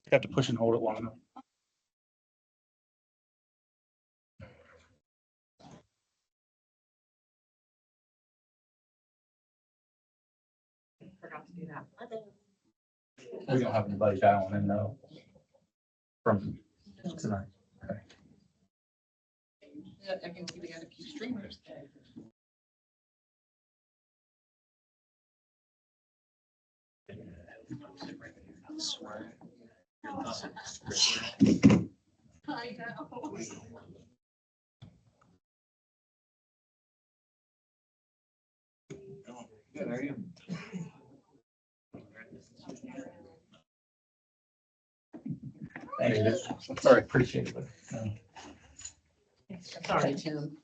You have to push and hold it long enough. Forgot to do that. We don't have anybody dialing in though. From tonight. Okay. Yeah, I can see we got a few streamers. I know. Yeah, there you Thank you. Sorry, appreciate it. Sorry, Tim.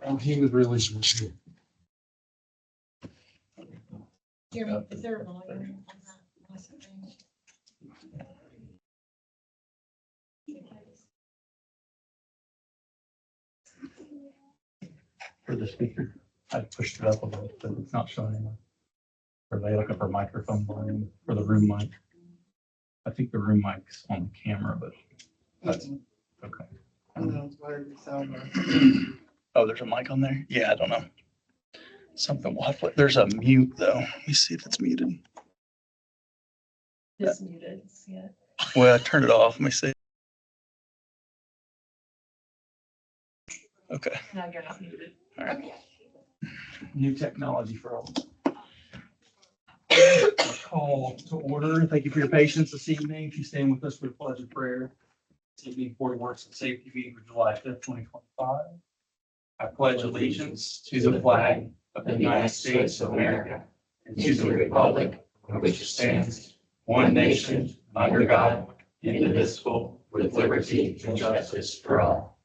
Oh, he was really sincere. Jeremy, is there a volume on that last thing? For the speaker, I pushed it up a little, but it's not showing anymore. Are they looking for microphone volume for the room mic? I think the room mic's on the camera, but that's okay. No, it's wired to sound. Oh, there's a mic on there? Yeah, I don't know. Something will have to, there's a mute though. Let me see if it's muted. Just muted, yeah. Well, I turned it off. Let me see. Okay. No, you're not muted. All right. New technology for all. Call to order. Thank you for your patience this evening. If you stand with us for the pledge of prayer. This evening for works and safety meeting for July 5th, 2025. I pledge allegiance to the flag of the United States of America and to the republic for which it stands, one nation, under God, indivisible, with liberty and justice for all.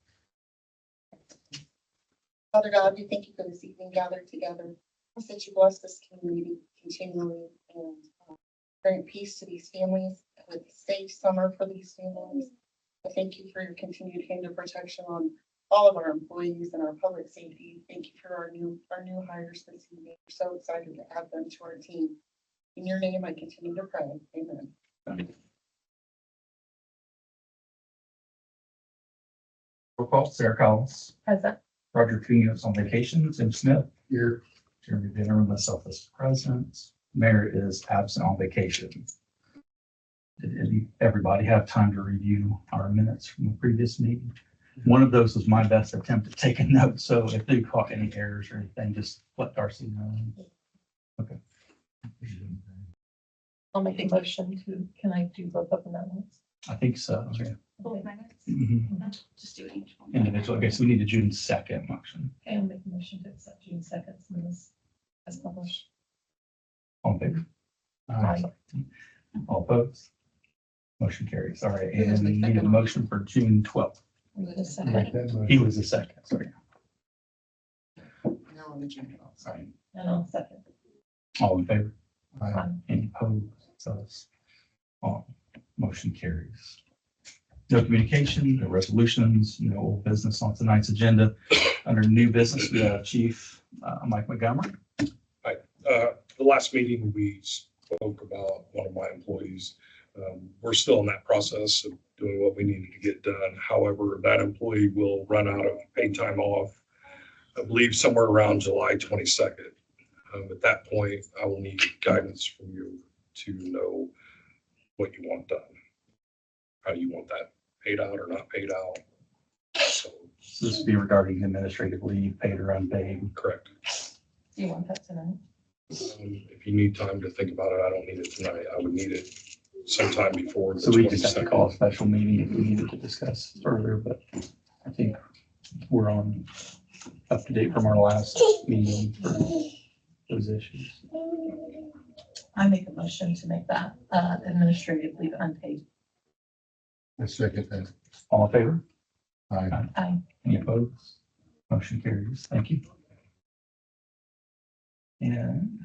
Father God, we thank you for this evening gathered together. I that you bless this community continually and bring peace to these families with a safe summer for these families. I thank you for your continued hand of protection on all of our employees and our public safety. Thank you for our new hires this evening. We're so excited to add them to our team. In your name, I continue to pray. Amen. Roll call, Sarah Collins, Present. Roger Cunha is on vacation, Tim Smith here, Jeremy Benner and myself as present. Mayor is absent on vacation. Did everybody have time to review our minutes from the previous meeting? One of those was my best attempt at taking notes, so if they caught any errors or anything, just let Darcy know. Okay. I'll make a motion to, can I do both of them at once? I think so. Yeah. Okay, Mhm. Just do it each one. Individual. Okay, so we need a June 2nd motion. I'll make a motion to accept June 2nd's minutes as published. All in favor? Aye. All opposed? Motion carries. All right, Who was and the we need a second? motion for June 12th. With a second, Make that motion. He was the second, sorry. Now on the general. Sorry. and I'll second. All in favor? Aye. Any opposed? So it's all, motion carries. No communication, no resolutions, no old business on tonight's agenda. Under new business, we have Chief Mike Montgomery. The last meeting, we spoke about one of my employees. We're still in that process of doing what we needed to get done. However, that employee will run out of paid time off, I believe somewhere around July 22nd. At that point, I will need guidance from you to know what you want done. How you want that paid out or not paid out. So, So this would be regarding administrative leave, paid or unpaid. correct. Do you want that tonight? If you need time to think about it, I don't need it tonight. I would need it sometime before. the So we just have to 22nd. call a special meeting if we needed to discuss further, but I think we're on up to date from our last meeting for those issues. I make a motion to make that administrative leave unpaid. I second that. All in favor? Aye. Aye. Any opposed? Motion carries. Thank you. And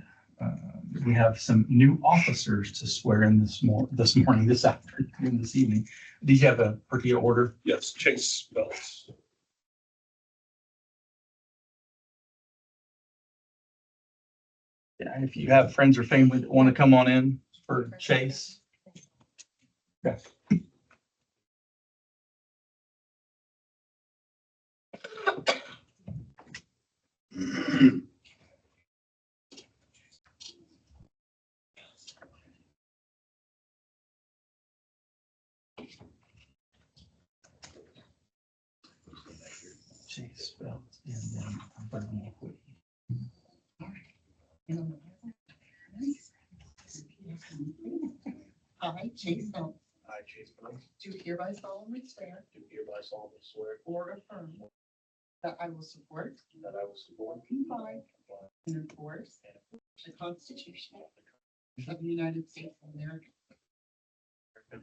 we have some new officers to swear in this morning, this afternoon, this evening. Did you have a particular order? Yes, Chase Belts. Yeah, if you have friends or family that want to come on in for Chase. Okay. Chase Phelps, and then Brendan McQueen. I, Chase Phelps, I, Chase Phelps, do hereby solemnly swear do hereby solemnly swear or affirm that I will support, that I will support, comply, and enforce the Constitution of the United States of America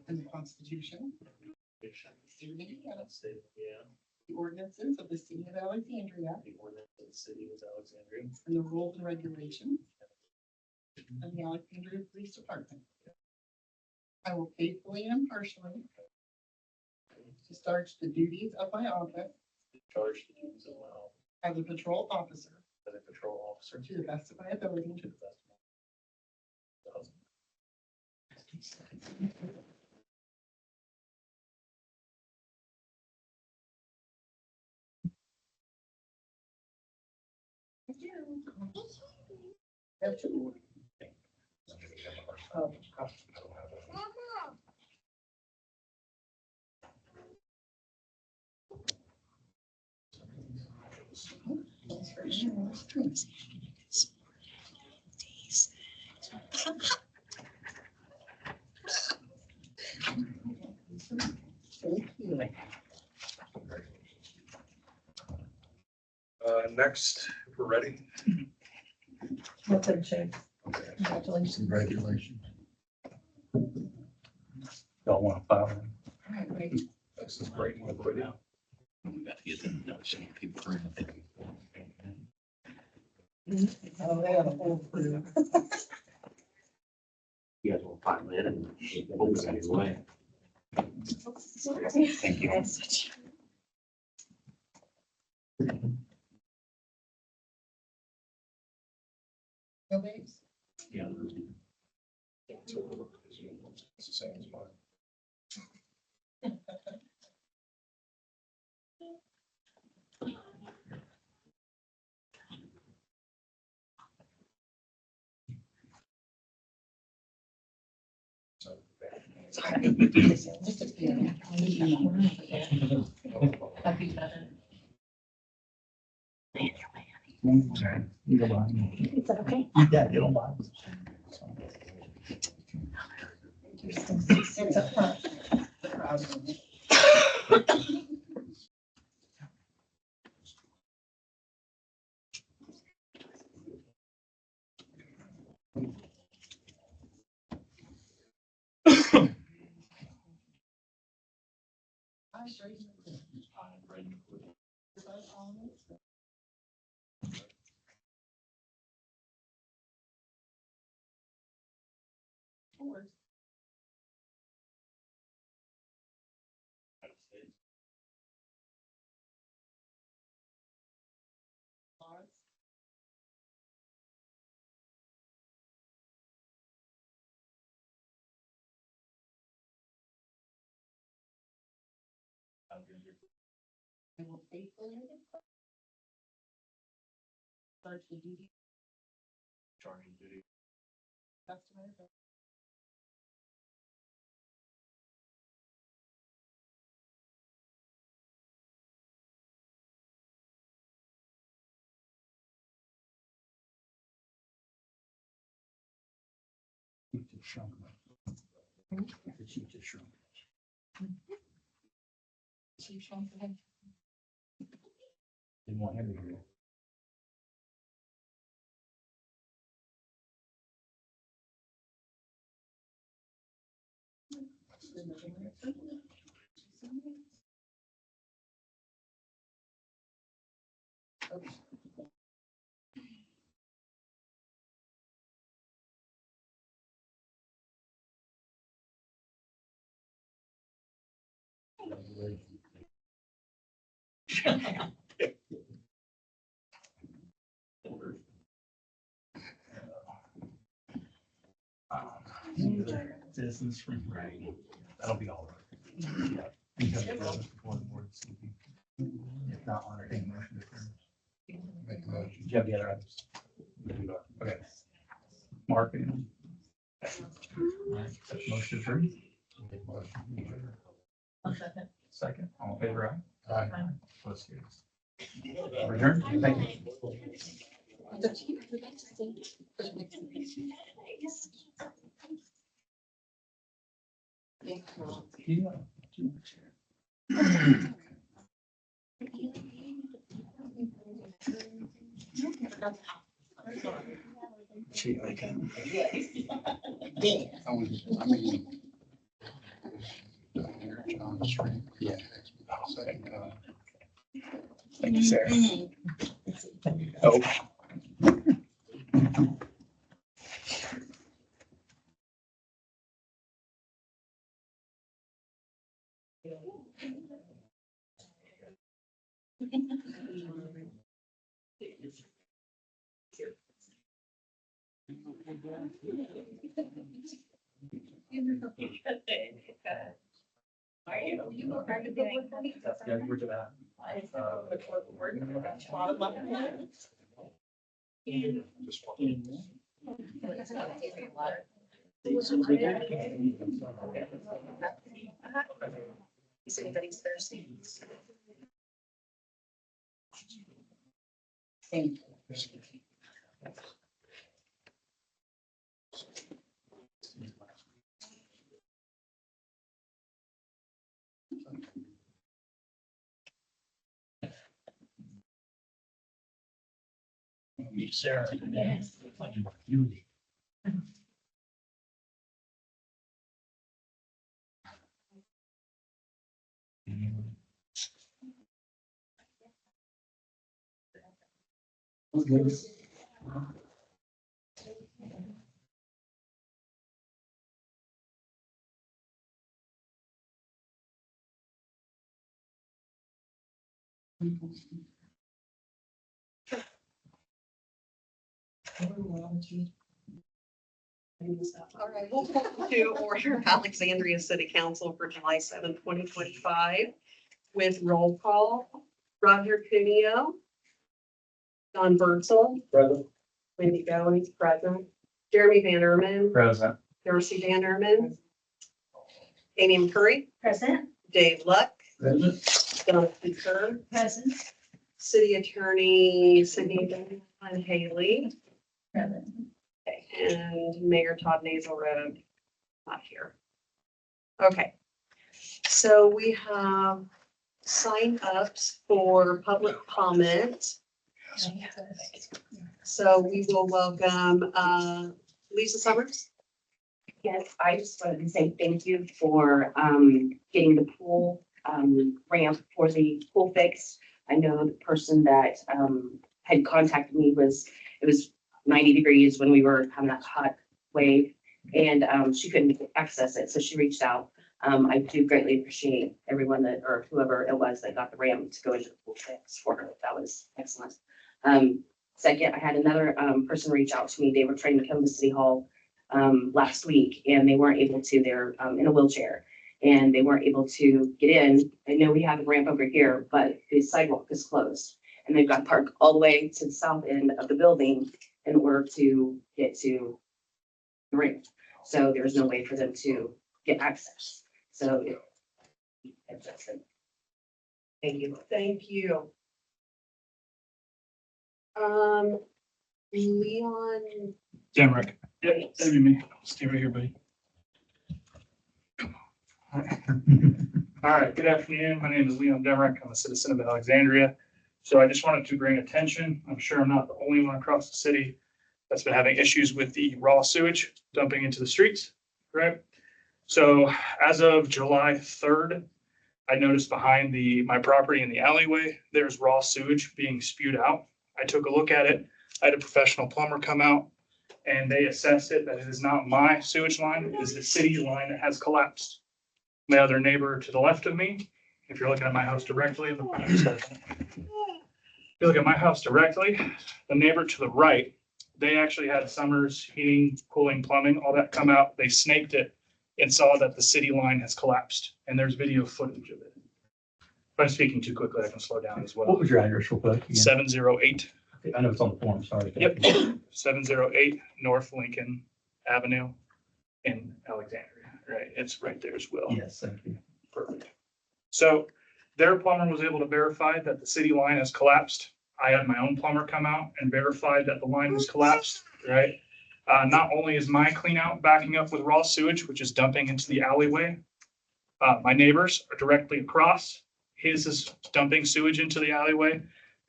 and the Constitution of the State of Indiana, State of Indiana, the ordinances of the City of Alexandria, the ordinance of the city of Alexandria, and the rules and regulations of the Alexandria Police Department. I will faithfully and impartially discharge the duties of my office charge the duties of my office as a patrol officer as a patrol officer to the best of my ability. to the best of my ability. Have two. Oh, thanks for sharing this with me. Thank you. Next, if we're ready. Welcome, Chase. Congratulations. Congratulations. Y'all want to file? All right, ready? This is great. McQueen. We got to get them notes and people bring them. Oh, they have a whole crew. You guys will pile in and we'll send it away. Thank you. No waves? Yeah. It's the same as mine. So, Just a few. That'd be better. You don't mind. Is that okay? Yeah, you don't mind. It's up front. I'm sure you can. Forward. Pause. I will faithfully and impartially discharge the duty Charge of duty. of best of my ability. Chief just shrunk. The chief just shrunk. Chief Sean, go ahead. Didn't want him to hear. Okay. Citizens from. Right. That'll be all right. You have to go before the board, so If not, I'll entertain a motion to adjourn. Make a motion. Did you have the other items? Okay. Mark, anyone? All right, motion approved. Make a motion to adjourn. I'll second. Second, all in favor, aye? Aye. Opposed, carries. Return, thank you. Gee, I can. I mean. Down here, John Street. Yeah. Second time. Thank you, Sarah. Oh. Are you? Yeah, we're to that. Just one. Is anybody's thirsty? Thank you. Meet Sarah. Yes. All right, we'll call to order Alexandria City Council for July 7th, 2025 with roll call. Roger Cuneo. Don Bertzel. Present. Wendy Goins, present. Jeremy Van Erman. Present. Darcy Van Erman. Amy Curry. Present. Dave Luck. Present. Jonathan Kerr. Present. City Attorney Sydney Van Haley. Present. Okay, and Mayor Todd Nazelrode, not here. Okay, so we have sign ups for public comment. So we will welcome Lisa Summers. Yes, I just wanted to say thank you for getting the pool ramp for the pool fixed. I know the person that had contacted me it was 90 degrees when we were having that hot wave and she couldn't access it, so she reached out. I do greatly appreciate everyone that, or whoever it was that got the ramp to go into the pool fix for her. That was excellent. Second, I had another person reach out to me. They were trying to come to City Hall last week and they weren't able to. They're in a wheelchair and they weren't able to get in. I know we have a ramp over here, but the sidewalk is closed and they've got to park all the way to the south end of the building in order to get to the ramp. So there's no way for them to get access. So that's it. Thank you. Thank you. Leon. Demrick. Yep, that'd be me. Stay right here, buddy. All right, good afternoon. My name is Leon Demrick. I'm a citizen of Alexandria. So I just wanted to bring attention. I'm sure I'm not the only one across the city that's been having issues with the raw sewage dumping into the streets, right? So as of July 3rd, I noticed behind my property in the alleyway, there's raw sewage being spewed out. I took a look at it. I had a professional plumber come out and they assessed it that it is not my sewage line, it is the city line that has collapsed. My other neighbor to the left of me, if you're looking at my house directly, if you look at my house directly, the neighbor to the right, they actually had Summers heating, cooling, plumbing, all that come out. They snaked it and saw that the city line has collapsed and there's video footage of it. If I'm speaking too quickly, I can slow down as What well. was your address real quick? again? 708, I know it's on the form, sorry. yep, 708 North Lincoln Avenue in Alexandria, right? It's right there as well. Yes, thank you. Perfect. So their plumber was able to verify that the city line has collapsed. I had my own plumber come out and verify that the line was collapsed, right? Not only is my clean out backing up with raw sewage, which is dumping into the alleyway, my neighbors are directly across. His is dumping sewage into the alleyway.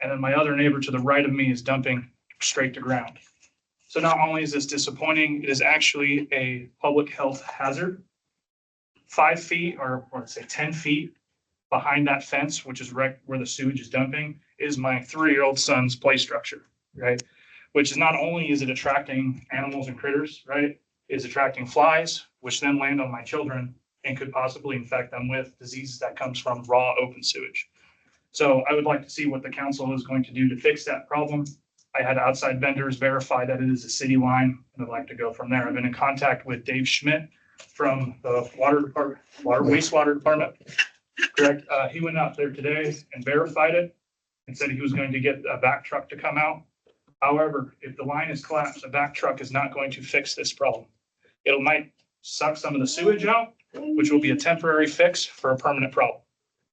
And then my other neighbor to the right of me is dumping straight to ground. So not only is this disappointing, it is actually a public health hazard. 5 feet or let's say 10 feet behind that fence, which is right where the sewage is dumping, is my 3-year-old son's play structure, right? Which is not only is it attracting animals and critters, right? It's attracting flies, which then land on my children and could possibly infect them with diseases that comes from raw open sewage. So I would like to see what the council is going to do to fix that problem. I had outside vendors verify that it is a city line, and I'd like to go from there. I've been in contact with Dave Schmidt from the wastewater department, correct? He went out there today and verified it and said he was going to get a back truck to come out. However, if the line is collapsed, a back truck is not going to fix this problem. It might suck some of the sewage out, which will be a temporary fix for a permanent problem,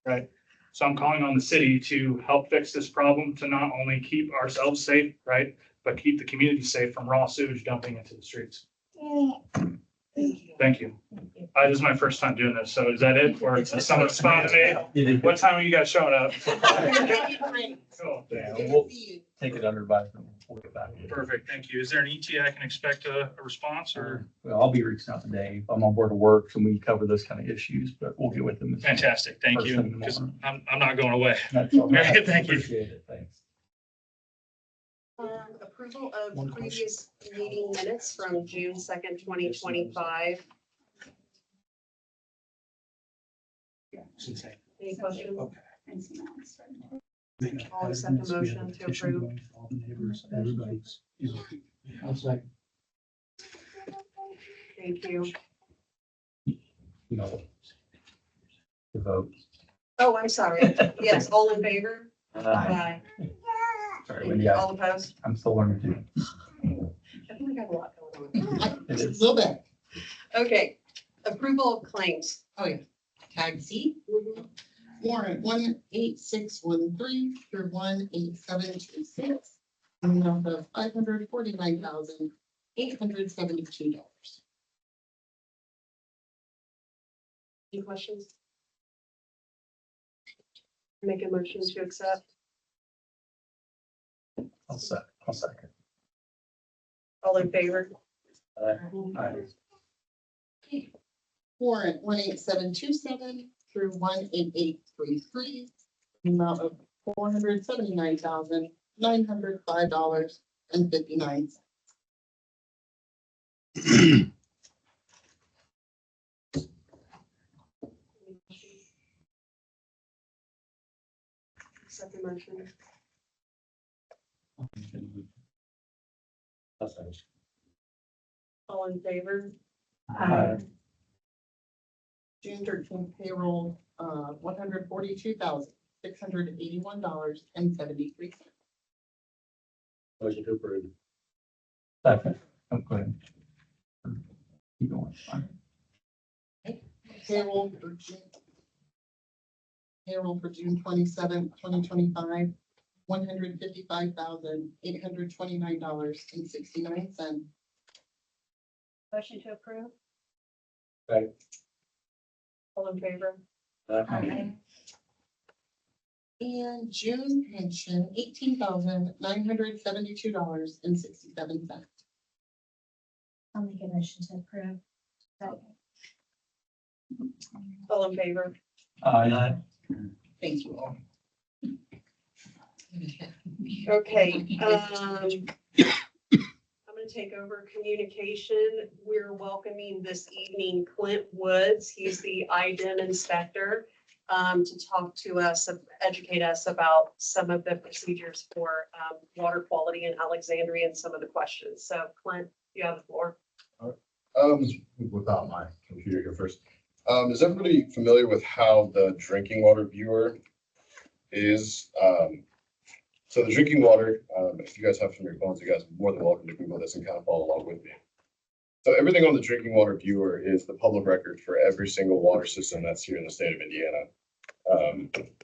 right? So I'm calling on the city to help fix this problem, to not only keep ourselves safe, right, but keep the community safe from raw sewage dumping into the streets. Thank you. This is my first time doing this, so is that it, or is someone spontaneous? You did What time are you guys showing up? Cool. Yeah, we'll take it under advisement. We'll get back. Perfect, thank you. Is there an ETA I can expect a response or? Well, I'll be reaching out to Dave. I'm on board to work, so we cover this kind of issues, but we'll get with them. Fantastic, thank you, First thing because tomorrow. I'm not going away. That's all right. Thank you. Appreciate it, thanks. Approval of previous meeting minutes from June 2nd, 2025. Any questions? I'll accept a motion to approve. Thank you. You know, the vote. Oh, I'm sorry. Yes, all in favor? Sorry, Thank Wendy, you. All opposed? I'm still learning too. I think we got a lot going on. It A is. little bit. Okay, approval of claims. Oh, yeah. Tag C. Warrant 18613 through 18726. Amount of $549,872. Any questions? Make a motion to accept. I'll second. All in favor? Aye. Warrant 18727 through 18833. Amount of $479,905.59. Accept the motion. All in favor? Aye. June 13th payroll, $142,681.73. Motion to approve. Second. Oh, go ahead. Keep going. Fine. Payroll for June 27th, 2025, $155,829.69. Motion to approve? Second. All in favor? Aye. And June pension, $18,972.67. I'll make a motion to approve. Second. All in favor? Aye. Thank you all. Okay, I'm gonna take over communication. We're welcoming this evening Clint Woods. He's the IDEN inspector, to talk to us, educate us about some of the procedures for, water quality in Alexandria and some of the questions. So Clint, you have the floor. Without my computer here first. Is everybody familiar with how the drinking water viewer is, so the drinking water, if you guys have from your phones, you guys are more than welcome to Google this and kind of follow along with me. So everything on the drinking water viewer is the public record for every single water system that's here in the state of Indiana.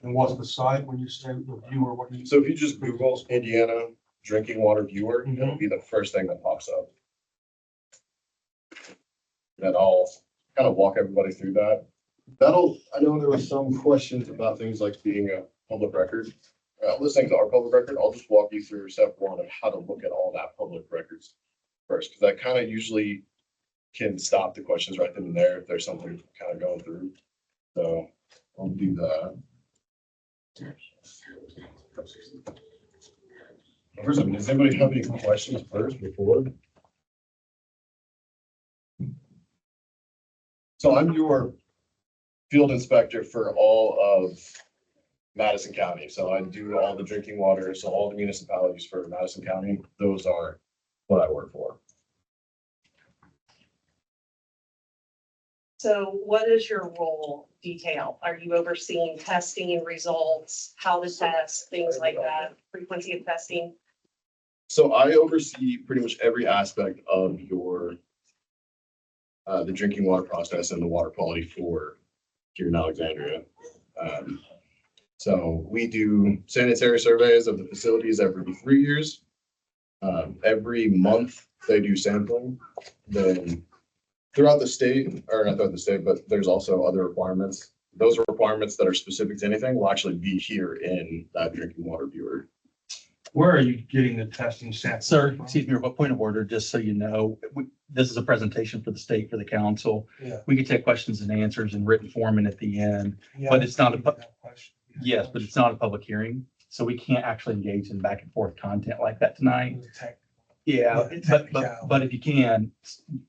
And what's the site when you say the viewer, what do you? So if you just Google Indiana drinking water viewer, it'll be the first thing that pops up. Then I'll kind of walk everybody through that. I know there were some questions about things like being a public record. All those things are public record. I'll just walk you through step one of how to look at all that public records first, because that kind of usually can stop the questions right then and there if there's something kind of going through. So I'll do that. First, does anybody have any questions first before? So I'm your field inspector for all of Madison County. So I do all the drinking water. So all the municipalities for Madison County, those are what I work for. So what is your role detail? Are you overseeing testing results, how to test, things like that, frequency of testing? So I oversee pretty much every aspect of your the drinking water process and the water quality for here in Alexandria. So we do sanitary surveys of the facilities every 3 years. Every month they do sampling. Then throughout the state, or not throughout the state, but there's also other requirements. Those requirements that are specific to anything will actually be here in that drinking water viewer. Where are you getting the testing samples? Sir, from? excuse me, what point of order, just so you know, this is a presentation for the state, for the council. Yeah. We could take questions and answers in written form and at the end. Yeah, But it's not a that question. Yes, but it's not a public hearing, so we can't actually engage in back and forth content like that tonight. Yeah, but if you can,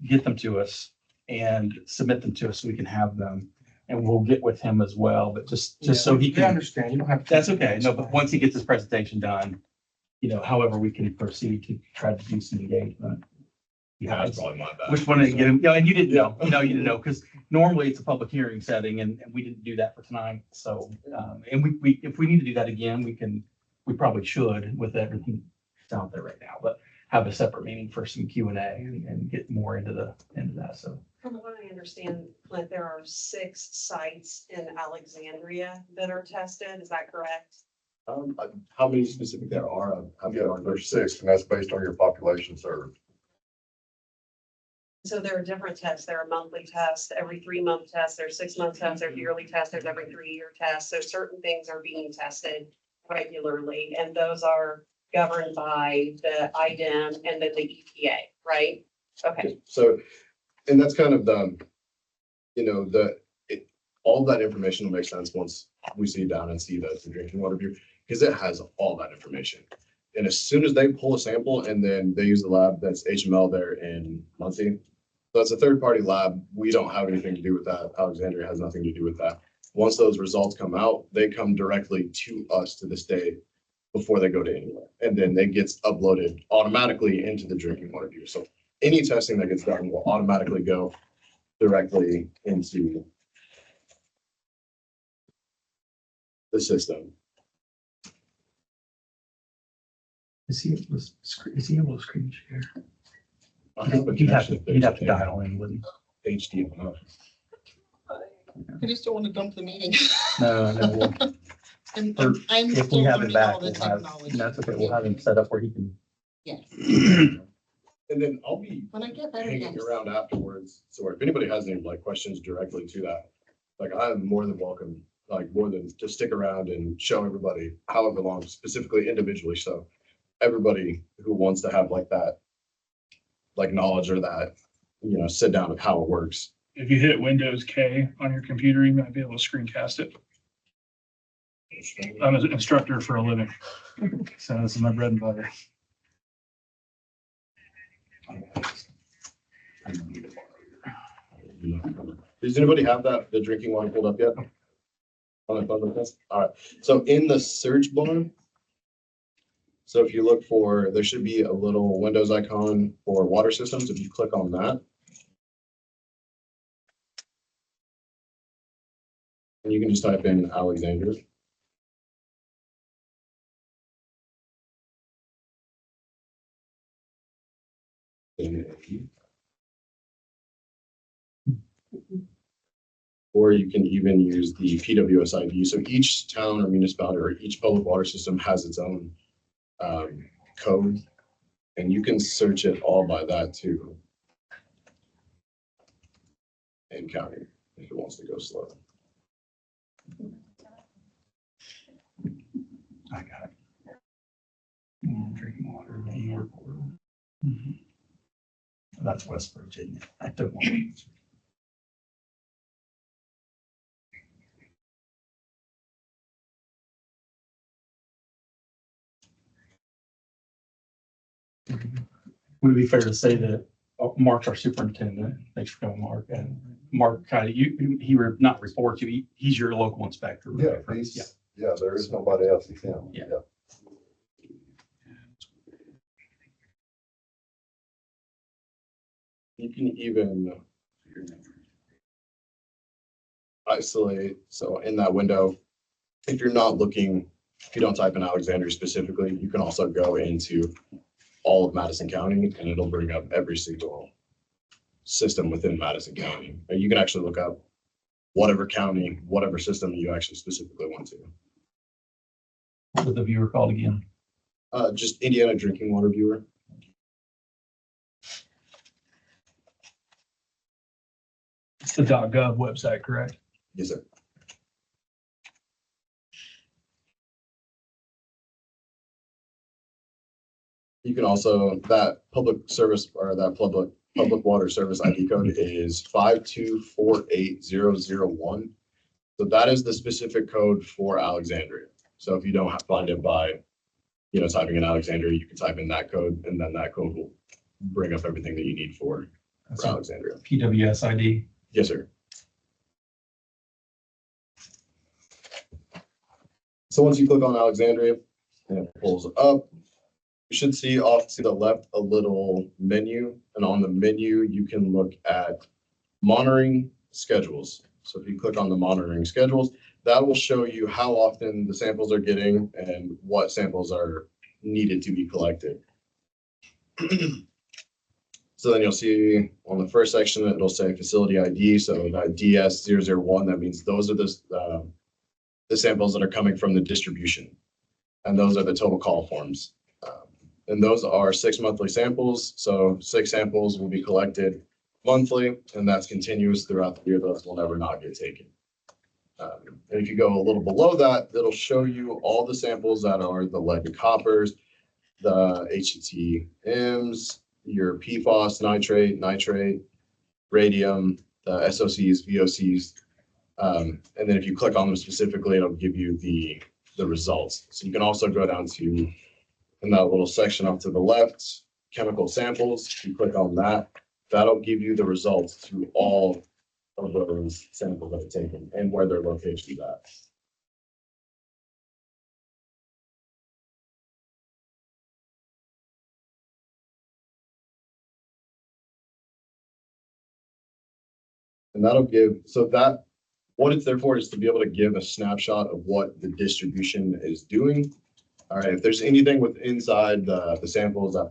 get them to us and submit them to us so we can have them. And we'll get with him as well, but just so he I can, understand, you don't have. to- that's okay. No, but once he gets his presentation done, however, we can proceed to try to do some engagement. Yeah, that's probably my bad. Which one to get him, and you didn't know, because normally it's a public hearing setting and we didn't do that for tonight. So, and we, if we need to do that again, we probably should with everything that's out there right now, but have a separate meeting for some Q&A and get more into that. So. From what I understand, Clint, there are 6 sites in Alexandria that are tested. Is that correct? How many specific there are? There's 6, and that's based on your population served. So there are different tests. There are monthly tests, every 3-month tests, there's 6-month tests, there's yearly tests, there's every 3-year test. So certain things are being tested regularly, and those are governed by the IDEM and then the EPA, right? Okay. So, and that's kind of all that information will make sense once we sit down and see the drinking water view, because it has all that information. And as soon as they pull a sample and then they use the lab, that's HML there in Muncie. So it's a third-party lab. We don't have anything to do with that. Alexandria has nothing to do with that. Once those results come out, they come directly to us, to the state, before they go to anywhere. And then they gets uploaded automatically into the drinking water view. So any testing that gets done will automatically go directly into the system. Is he able to screen share? I have a He'd have connection to, if he'd have there's to dial in, wouldn't HDMI. I just don't want to dump the meeting. he? No, well, Or I'm if we still have him learning back, all the we'll have, technology. that's okay, we'll have him set up where he can. Yes, And then I'll be when I get better, hanging yes. around afterwards. So if anybody has any questions directly to that, I'm more than welcome, more than to stick around and show everybody however long, specifically individually. So everybody who wants to have that, knowledge or that, sit down with how it works. If you hit Windows K on your computer, you might be able to screencast it. I'm an instructor for a living, so this is my bread and butter. Does anybody have the drinking water pulled up yet? On a phone like this? All right. So in the search bar, so if you look for, there should be a little Windows icon for water systems. If you click on that, and you can just type in Alexandria. or you can even use the PWS ID. So each town or municipality or each public water system has its own code, and you can search it all by that too. And county, if it wants to go slow. I got it. Drinking water, New York. That's West Virginia. I took one. Would it be fair to say that Mark's our superintendent? Thanks for coming, Mark. And Mark, kind of, not reports you, he's your local inspector. Yeah, Yeah. yeah, there is nobody else but him. Yeah. You can even isolate. So in that window, if you're not looking, if you don't type in Alexandria specifically, you can also go into all of Madison County and it'll bring up every single system within Madison County. And you can actually look up whatever county, whatever system you actually specifically want to. What was the viewer called again? Just Indiana Drinking Water Viewer. It's the .gov website, correct? Yes, sir. You can also, that public service or that public water service ID code is 5248001. So that is the specific code for Alexandria. So if you don't find it by, typing in Alexandria, you can type in that code and then that code will bring up everything that you need for Alexandria. PWS ID. Yes, sir. So once you click on Alexandria and it pulls up, you should see off to the left a little menu, and on the menu you can look at monitoring schedules. So if you click on the monitoring schedules, that will show you how often the samples are getting and what samples are needed to be collected. So then you'll see on the first section, it'll say facility ID. So that DS001, that means those are the samples that are coming from the distribution. And those are the total call forms. And those are 6 monthly samples. So 6 samples will be collected monthly, and that's continuous throughout the year. Those will never not get taken. And if you go a little below that, it'll show you all the samples that are the lead and coppers, the HETMs, your PFOS, nitrate, radium, the SOCs, VOCs. And then if you click on them specifically, it'll give you the results. So you can also go down to, in that little section up to the left, chemical samples. If you click on that, that'll give you the results to all of those samples that are taken and where their location's at. And that'll give, so that, what it's there for is to be able to give a snapshot of what the distribution is doing. All right, if there's anything with inside the samples that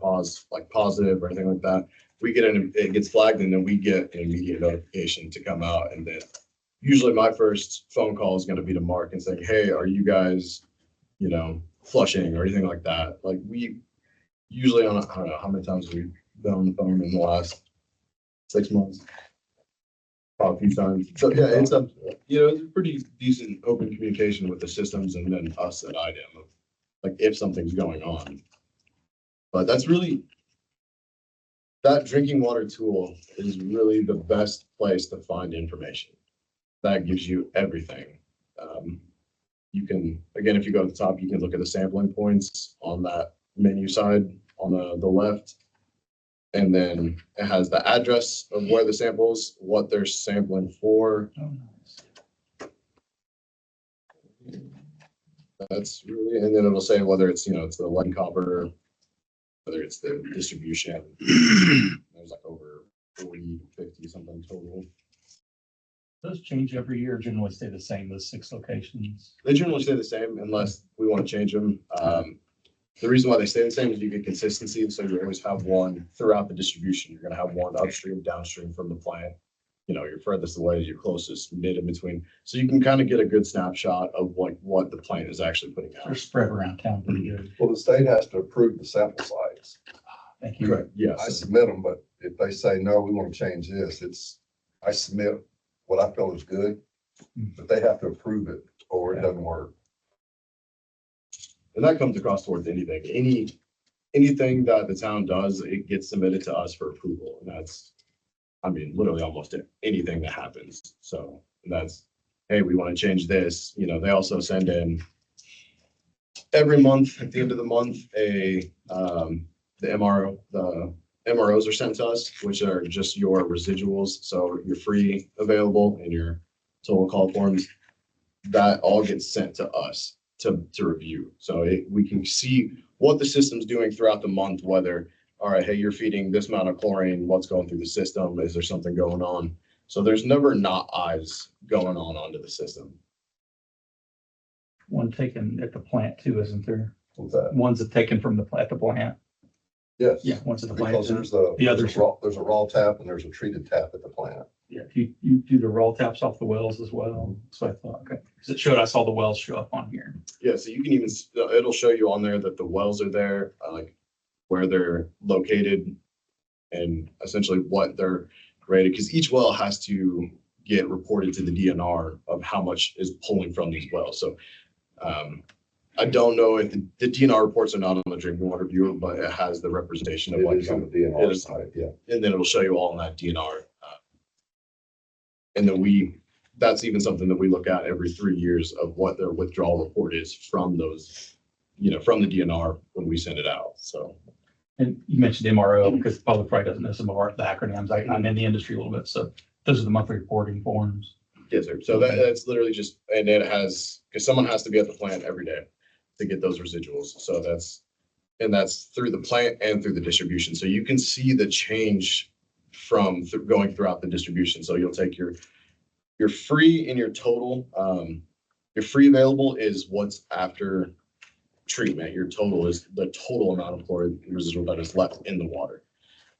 like positive or anything like that, we get it gets flagged and then we get an immediate notification to come out. And then usually my first phone call is going to be to Mark and saying, hey, are you guys, flushing or anything like that? Like we usually I don't know how many times we've been on the phone in the last 6 months. Probably a few times. So yeah, it's a pretty decent open communication with the systems and then us at IDEM, like if something's going on. But that's really, that drinking water tool is really the best place to find information. That gives you everything. You can, again, if you go to the top, you can look at the sampling points on that menu side on the left. And then it has the address of where the samples, what they're sampling for. Oh, nice. That's really, and then it'll say whether it's, it's the lead and copper, whether it's the distribution. There's like over 40, 50 something total. Those change every year, generally stay the same, those 6 locations. They generally stay the same unless we want to change them. The reason why they stay the same is you get consistency. So you always have one throughout the distribution. You're going to have one upstream, downstream from the plant. your furthest away, your closest, mid in between. So you can kind of get a good snapshot of what the plant is actually putting They're out. spread around town pretty good. Well, the state has to approve the sample size. Thank you. Correct, I yes. submit them, but if they say, no, we want to change this, I submit what I feel is good, but they have to approve it or it doesn't work. And that comes across towards anything, anything that the town does, it gets submitted to us for approval. And that's, I mean, literally almost anything that happens. So that's, hey, we want to change this. They also send in every month, at the end of the month, the MROs are sent to us, which are just your residuals. So your free available and your total call forms, that all gets sent to us to review. So we can see what the system's doing throughout the month, whether, all right, hey, you're feeding this amount of chlorine, what's going through the system? Is there something going on? So there's never not eyes going on onto the system. One taken at the plant too, isn't there? What's that? One's taken from the plant. Yes. Yeah, one's at the plant. Because too. there's The others- there's a raw tap and there's a treated tap at the plant. Yeah, you do the roll taps off the wells as well. So I thought, okay, because it showed, I saw the wells show up on here. Yeah, so you can even, it'll show you on there that the wells are there, like where they're located and essentially what they're rated, because each well has to get reported to the DNR of how much is pulling from these wells. So I don't know if the DNR reports are not on the drinking water viewer, but it has the representation of It what, is on the it DNR is. side, yeah. And then it'll show you all in that DNR. And then that's even something that we look at every 3 years of what their withdrawal report is from those, from the DNR when we send it out. So, And you mentioned MRO because the public probably doesn't know some of the acronyms. I'm in the industry a little bit, so those are the monthly reporting forms. yes, sir. So that's literally just, and it has, because someone has to be at the plant every day to get those residuals. So that's through the plant and through the distribution. So you can see the change from going throughout the distribution. So you'll take your free and your total. Your free available is what's after treatment. Your total is the total amount of chloride residual that is left in the water.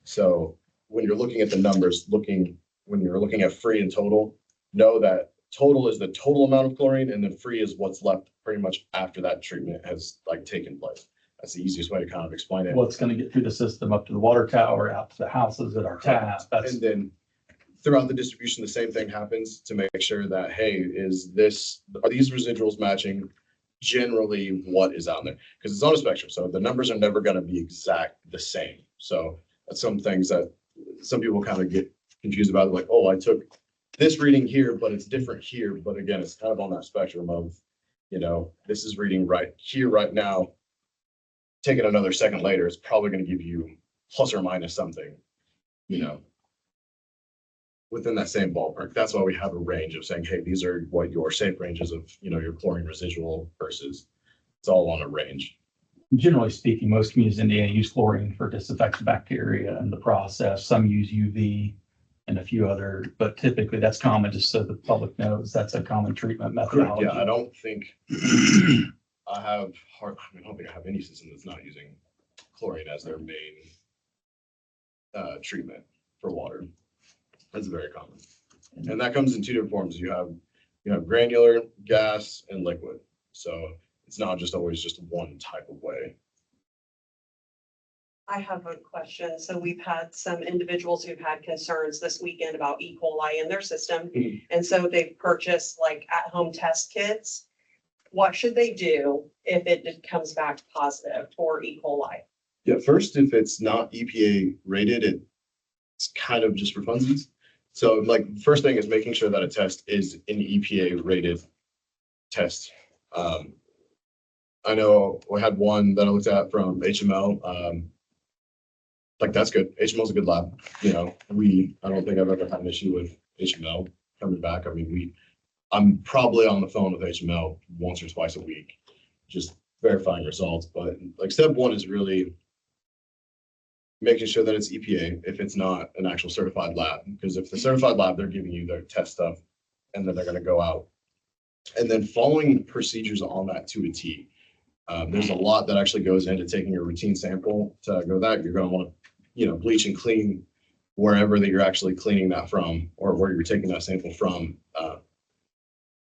So when you're looking at the numbers, when you're looking at free and total, know that total is the total amount of chlorine and then free is what's left pretty much after that treatment has taken place. That's the easiest way to kind of explain it. What's going to get through the system up to the water tower, out to the houses at our tap. That's And then throughout the distribution, the same thing happens to make sure that, hey, are these residuals matching generally what is out there? Because it's on a spectrum. So the numbers are never going to be exact the same. So that's some things that some people kind of get confused about. Like, oh, I took this reading here, but it's different here. But again, it's kind of on that spectrum of, this is reading right here, right now. Take it another second later, it's probably going to give you plus or minus something, within that same ballpark. That's why we have a range of saying, hey, these are what your safe ranges of, your chlorine residual versus it's all on a range. generally speaking, most communities in Indiana use chlorine for disinfecting bacteria in the process. Some use UV and a few other, but typically that's common, just so the public knows that's a common treatment methodology. Yeah, I don't think I don't think I have any system that's not using chlorine as their main treatment for water. That's very common. And that comes in two different forms. You have granular, gas, and liquid. So it's not just always just one type of way. I have a question. So we've had some individuals who've had concerns this weekend about E. coli in their system. Mhm. And so they've purchased at-home test kits. What should they do if it comes back positive for E. coli? Yeah, first, if it's not EPA rated, it's kind of just for funsies. So first thing is making sure that a test is an EPA rated test. I know we had one that I looked at from HML. That's good. HML is a good lab. I don't think I've ever had an issue with HML coming back. I mean, I'm probably on the phone with HML once or twice a week, just verifying results. But step one is really making sure that it's EPA if it's not an actual certified lab. Because if the certified lab, they're giving you their test stuff and then they're going to go out. And then following procedures on that to a T. There's a lot that actually goes into taking a routine sample to go that. You're going to want to, bleach and clean wherever that you're actually cleaning that from or where you're taking that sample from.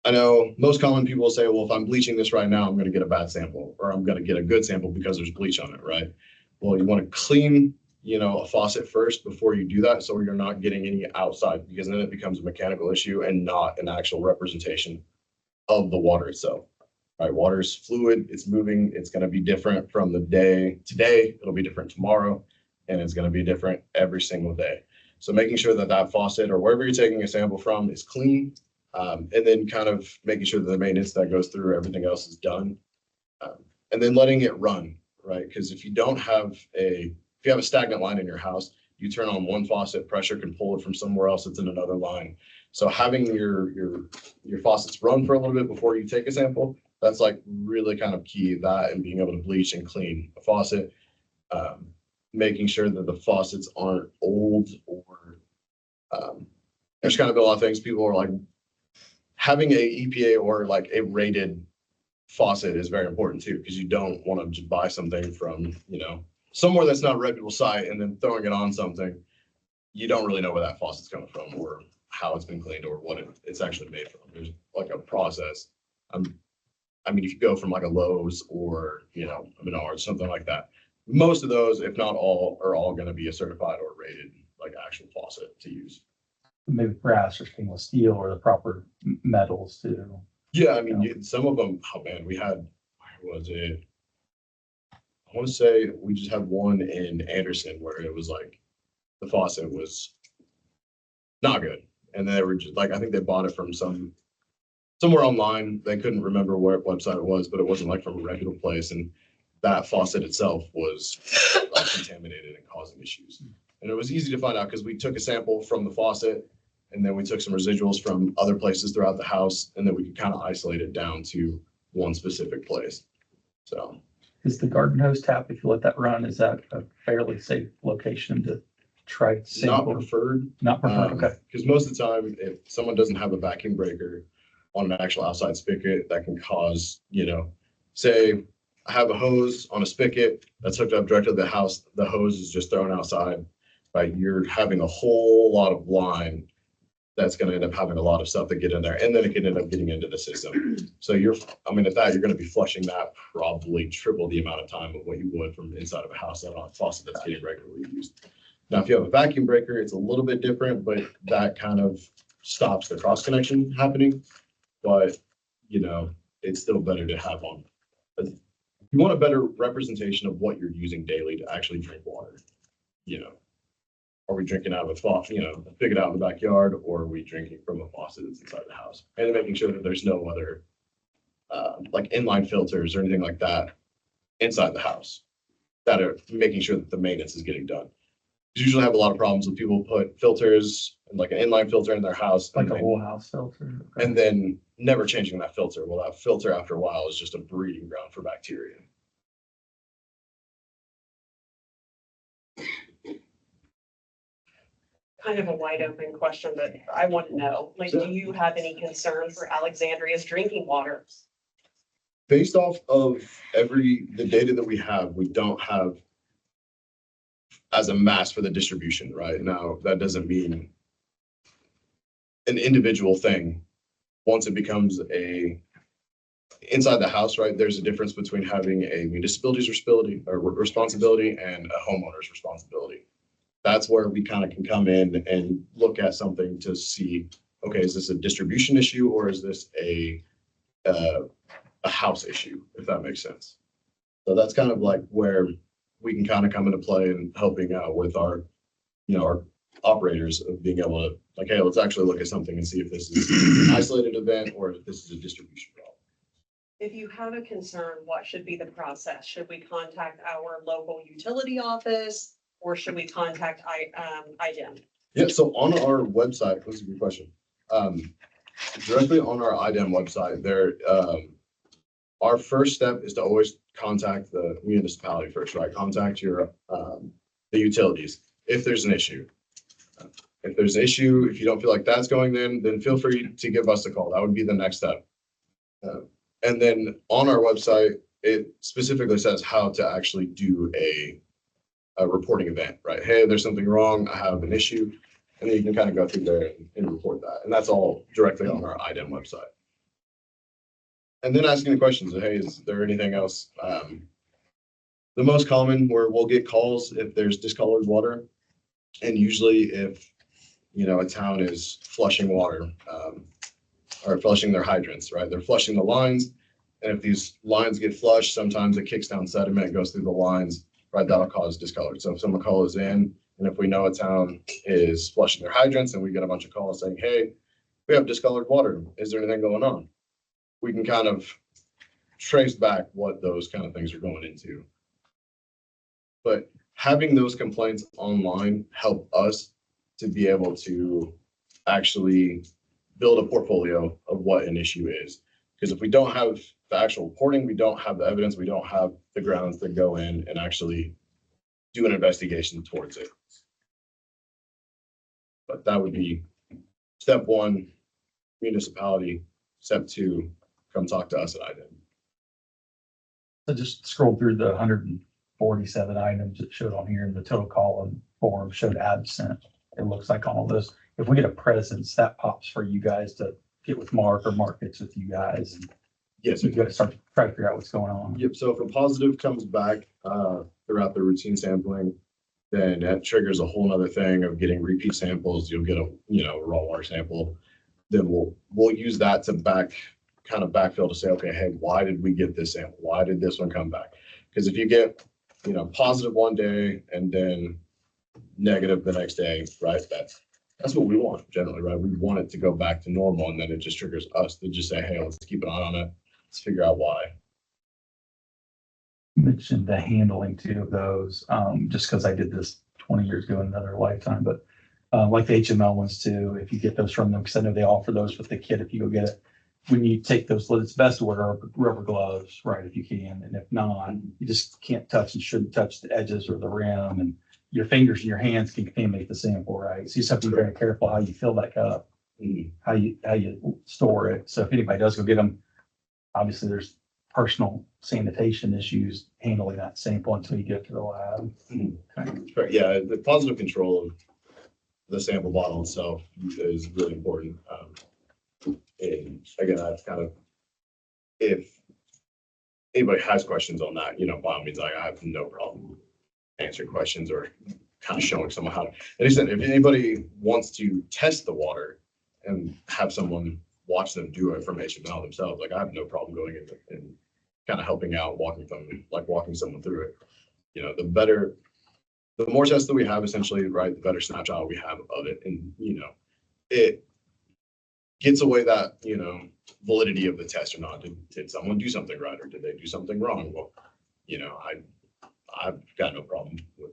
I know most common people will say, well, if I'm bleaching this right now, I'm going to get a bad sample or I'm going to get a good sample because there's bleach on it, right? Well, you want to clean, a faucet first before you do that. So you're not getting any outside, because then it becomes a mechanical issue and not an actual representation of the water itself. Right? Water is fluid. It's moving. It's going to be different from the day today. It'll be different tomorrow, and it's going to be different every single day. So making sure that that faucet or wherever you're taking a sample from is clean. And then kind of making sure that the maintenance that goes through everything else is done. And then letting it run, right? Because if you have a stagnant line in your house, you turn on one faucet, pressure can pull it from somewhere else that's in another line. So having your faucets run for a little bit before you take a sample, that's like really kind of key, that and being able to bleach and clean a faucet. Making sure that the faucets aren't old or there's kind of a lot of things. People are like, having a EPA or like a rated faucet is very important too, because you don't want to just buy something from, somewhere that's not a reputable site and then throwing it on something. You don't really know where that faucet's coming from or how it's been cleaned or what it's actually made from. There's like a process. If you go from like a Lowe's or, a Menards, something like that, most of those, if not all, are all going to be a certified or rated like actual faucet to use. Maybe brass or stainless steel or the proper metals too. Yeah, some of them, oh man, we had, where was it? I want to say we just had one in Anderson where it was like the faucet was not good. And they were just like, I think they bought it from somewhere online. They couldn't remember what website it was, but it wasn't like from a reputable place. And that faucet itself was like contaminated and causing issues. And it was easy to find out because we took a sample from the faucet and then we took some residuals from other places throughout the house, and then we could kind of isolate it down to one specific place. So. Is the garden hose tap, if you let that run, is that a fairly safe location to try to sample? Not preferred. Not preferred, okay. Because most of the time, if someone doesn't have a vacuum breaker on an actual outside spigot, that can cause, say I have a hose on a spigot that's hooked up directly to the house, the hose is just thrown outside, right? You're having a whole lot of line that's going to end up having a lot of stuff that get in there, and then it can end up getting into the system. So at that, you're going to be flushing that probably triple the amount of time of what you would from inside of a house that on a faucet that's getting regularly used. Now, if you have a vacuum breaker, it's a little bit different, but that kind of stops the cross connection happening. But, it's still better to have on. You want a better representation of what you're using daily to actually drink water. Are we drinking out of a faucet, pick it out in the backyard, or are we drinking from a faucet that's inside the house? And then making sure that there's no other like inline filters or anything like that inside the house that are making sure that the maintenance is getting done. You usually have a lot of problems with people put filters and like an inline filter in their house. Like a whole house filter. Okay. And then never changing that filter. Well, that filter after a while is just a breeding ground for bacteria. Kind of a wide open question, but I want to know, do you have any concern for Alexandria's drinking water? Based off of the data that we have, we don't have as a mass for the distribution right now. That doesn't mean an individual thing. Once it becomes inside the house, right, there's a difference between having a municipality's responsibility and a homeowner's responsibility. That's where we kind of can come in and look at something to see, okay, is this a distribution issue or is this a house issue, if that makes sense? So that's kind of like where we can kind of come into play and helping out with our operators of being able to like, hey, let's actually look at something and see if this is an isolated event or if this is a distribution problem. If you have a concern, what should be the process? Should we contact our local utility office or should we contact IDEM? Yeah, so on our website, that's a good question. Directly on our IDEM website, our first step is to always contact the municipality first, right? Contact the utilities if there's an issue. If there's an issue, if you don't feel like that's going, then feel free to give us a call. That would be the next step. And then on our website, it specifically says how to actually do a a reporting event, right? Hey, there's something wrong. I have an issue. And then you can kind of go through there and report that. And that's all directly on our IDEM website. And then asking the questions of, hey, is there anything else? The most common where we'll get calls if there's discolored water. And usually if, you know, a town is flushing water, or flushing their hydrants, right? They're flushing the lines. And if these lines get flushed, sometimes it kicks down sediment, goes through the lines, right? That'll cause discolored. So if someone calls in, and if we know a town is flushing their hydrants and we get a bunch of calls saying, hey, we have discolored water. Is there anything going on? We can kind of trace back what those kind of things are going into. But having those complaints online help us to be able to actually build a portfolio of what an issue is. Because if we don't have the actual reporting, we don't have the evidence, we don't have the grounds to go in and actually do an investigation towards it. But that would be step one, municipality. Step two, come talk to us at IDEM. So just scroll through the 147 items that showed on here, and the total column form showed absent. It looks like on all this. If we get a presence, that pops for you guys to get with Mark, or Mark gets with you guys. And Yes, you guys start to try to figure out what's going on. Yep, so if a positive comes back throughout the routine sampling, then that triggers a whole nother thing of getting repeat samples. You'll get a, you know, raw water sample. Then we'll use that to backfill to say, okay, hey, why did we get this sample? Why did this one come back? Because if you get, you know, positive one day and then negative the next day, right? That's what we want generally, right? We want it to go back to normal, and then it just triggers us to just say, hey, let's keep an eye on it. Let's figure out why. You mentioned the handling too of those, just because I did this 20 years ago in another lifetime, but like the HML ones too, if you get those from them, because I know they offer those with the kit if you go get it. When you take those, it's best to wear rubber gloves, right, if you can. And if not, you just can't touch and shouldn't touch the edges or the rim, and your fingers and your hands can contaminate the sample, right? So you just have to be very careful how you fill that cup, how you store it. So if anybody does go get them, obviously there's personal sanitation issues handling that sample until you get to the lab. Right, yeah, the positive control of the sample bottle itself is really important. And again, that's kind of, if anybody has questions on that, you know, by all means, I have no problem answering questions or kind of showing someone how to. And he said, if anybody wants to test the water and have someone watch them do it from HML themselves, like I have no problem going in and kind of helping out, walking someone through it. You know, the more tests that we have, essentially, right, the better snapshot we have of it. And, you know, it gets away that, you know, validity of the test or not. Did someone do something right, or did they do something wrong? Well, you know, I've got no problem with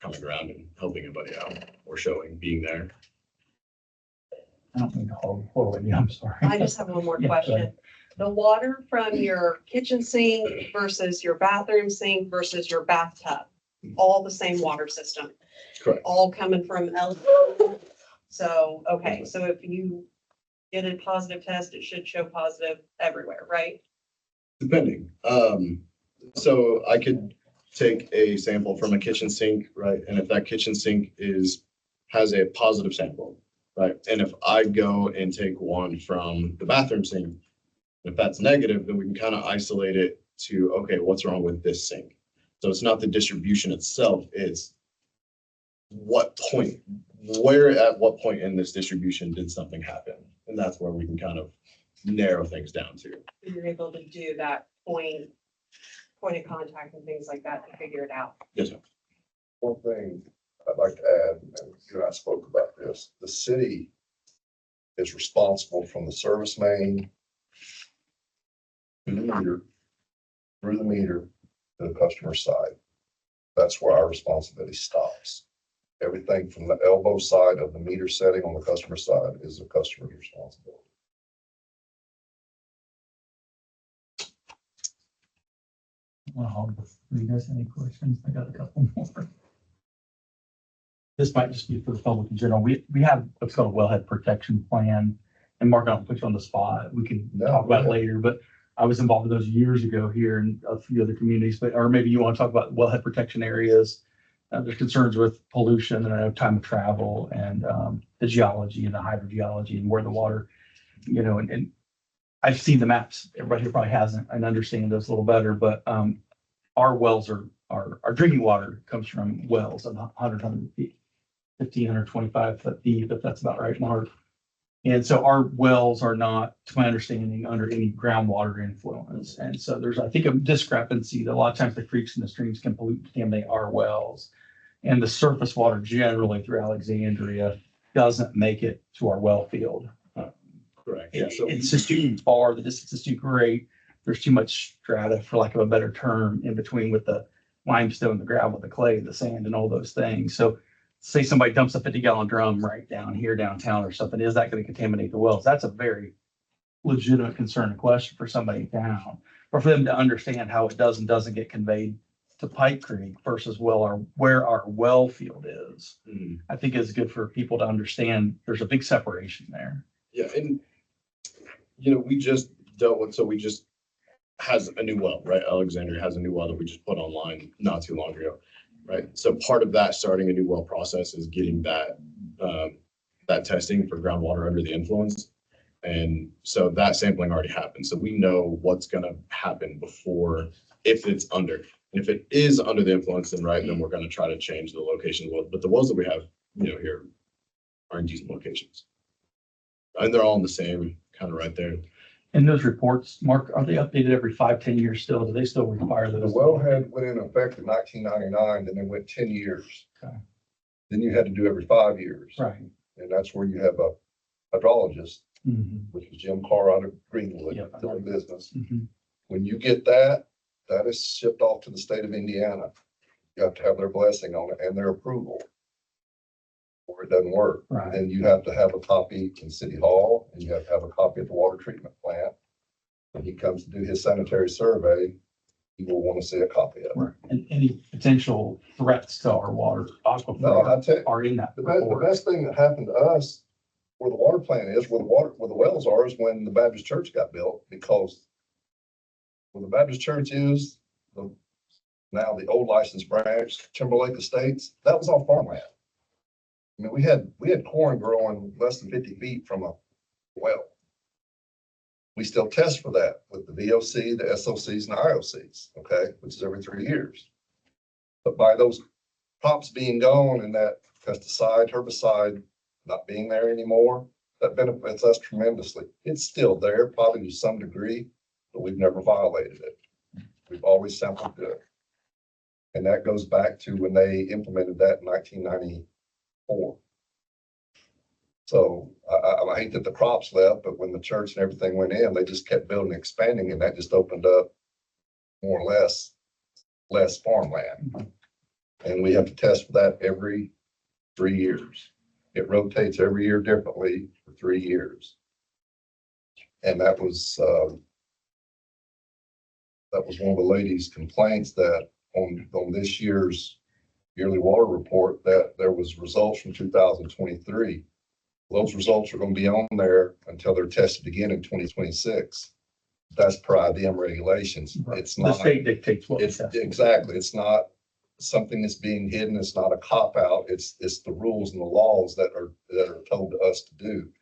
coming around and helping anybody out or being there. I don't mean to hold you, I'm sorry. I just have one more Yeah, go question. ahead. The water from your kitchen sink versus your bathroom sink versus your bathtub, all the same water system, Correct. all coming from L. So, okay, so if you get a positive test, it should show positive everywhere, right? Depending. So I could take a sample from a kitchen sink, right? And if that kitchen sink has a positive sample, right? And if I go and take one from the bathroom sink, if that's negative, then we can kind of isolate it to, okay, what's wrong with this sink? So it's not the distribution itself, it's at what point in this distribution did something happen? And that's where we can kind of narrow things down to. You're able to do that point of contact and things like that to figure it out. Yes, sir. One thing I'd like to add, and you and I spoke about this, the city is responsible from the service main to the meter, through the meter to the customer side. That's where our responsibility stops. Everything from the elbow side of the meter setting on the customer side is the customer's responsibility. Well, do you guys have any questions? I got a couple more. This might just be for the public in general. We have what's called a wellhead protection plan. And Mark, I'll put you on the spot. We can talk about it later, but I was involved in those years ago here in a few other communities, or maybe you want to talk about wellhead protection areas there's concerns with pollution and I know time of travel and the geology and the hydrogeology and where the water, and I've seen the maps. Everybody here probably hasn't and understanding those a little better, but our wells our drinking water comes from wells of 100 feet, 1,525 foot deep, if that's about right, Mark. And so our wells are not, to my understanding, under any groundwater influence. And so there's, I think, a discrepancy that a lot of times the creeks and the streams can pollute, contaminate our wells. And the surface water generally through Alexandria doesn't make it to our well field. Correct. Yeah. So It's just too far, the distance is too great. There's too much strata, for lack of a better term, in between with the limestone, the gravel, the clay, the sand, and all those things. So say somebody dumps a 50-gallon drum right down here downtown or something, is that going to contaminate the wells? That's a very legitimate concern and question for somebody in town, or for them to understand how it does and doesn't get conveyed to Pike Creek versus where our well field is. Mhm. I think it's good for people to understand there's a big separation there. Yeah, and we just dealt with, so we just has a new well, right? Alexandria has a new well that we just put online not too long ago, right? So part of that starting a new well process is getting that testing for groundwater under the influence. And so that sampling already happened. So we know what's gonna happen before, if it's under. And if it is under the influence, then then we're gonna try to change the location. But the wells that we have, here are in decent locations. And they're all in the same kind of right there. And those reports, Mark, are they updated every 5-10 years still? Do they still require The those? wellhead went in effect in 1999, and then went 10 years. Okay. Then you had to do every 5 years. Right. And that's where you have a hydrologist, Mhm. which is Jim Carr out of Greenwood, Yep, I doing like that. business. Mhm. When you get that, that is shipped off to the state of Indiana. You have to have their blessing on it and their approval, or it doesn't work. Right. And you have to have a copy in City Hall, and you have to have a copy at the water treatment plant. When he comes to do his sanitary survey, he will want to see a copy of it. Right. And any potential threats to our water No, aquifer I tell you, are in that the report. best thing that happened to us, where the water plant is, where the wells are, is when the Baptist church got built, because where the Baptist church is, now the old licensed branch, Timberlake Estates, that was all farmland. I mean, we had corn growing less than 50 feet from a well. We still test for that with the VOC, the SOCs, and the IOCs, okay, which is every 3 years. But by those crops being gone and that pesticide, herbicide not being there anymore, that benefits us tremendously. It's still there, probably to some degree, but we've never violated it. We've always sampled good. And that goes back to when they implemented that in 1994. So I hate that the crops left, but when the church and everything went in, they just kept building, and expanding, and that just opened up more or less farmland. And we have to test for that every 3 years. It rotates every year differently for 3 years. And that was one of the ladies' complaints, that on this year's yearly water report, that there was results from 2023. Those results are going to be on there until they're tested again in 2026. That's per IDM regulations. It's The not. state dictates what we It's test. exactly, it's not something that's being hidden. It's not a cop out. It's the rules and the laws that are told to us to do.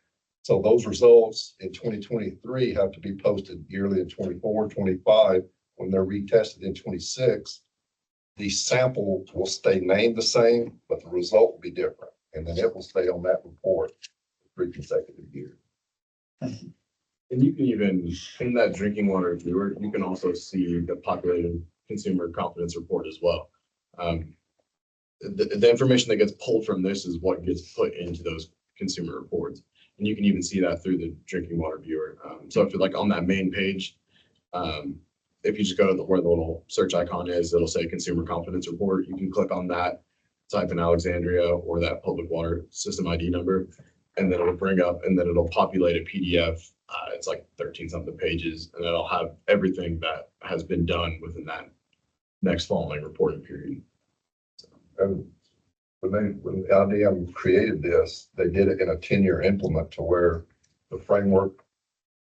So those results in 2023 have to be posted yearly in 24, 25. When they're retested in 26, the sample will stay named the same, but the result will be different. And then it will stay on that report for 3 consecutive years. And you can even, in that drinking water viewer, you can also see the populated consumer confidence report as well. The information that gets pulled from this is what gets put into those consumer reports. And you can even see that through the drinking water viewer. So if you're like on that main page, if you just go to where the little search icon is, it'll say consumer confidence report. You can click on that, type in Alexandria or that public water system ID number, and then it'll bring up, and then it'll populate a PDF. It's like 13 something pages, and it'll have everything that has been done within that next following reporting period. And when IDM created this, they did it in a 10-year implement to where the framework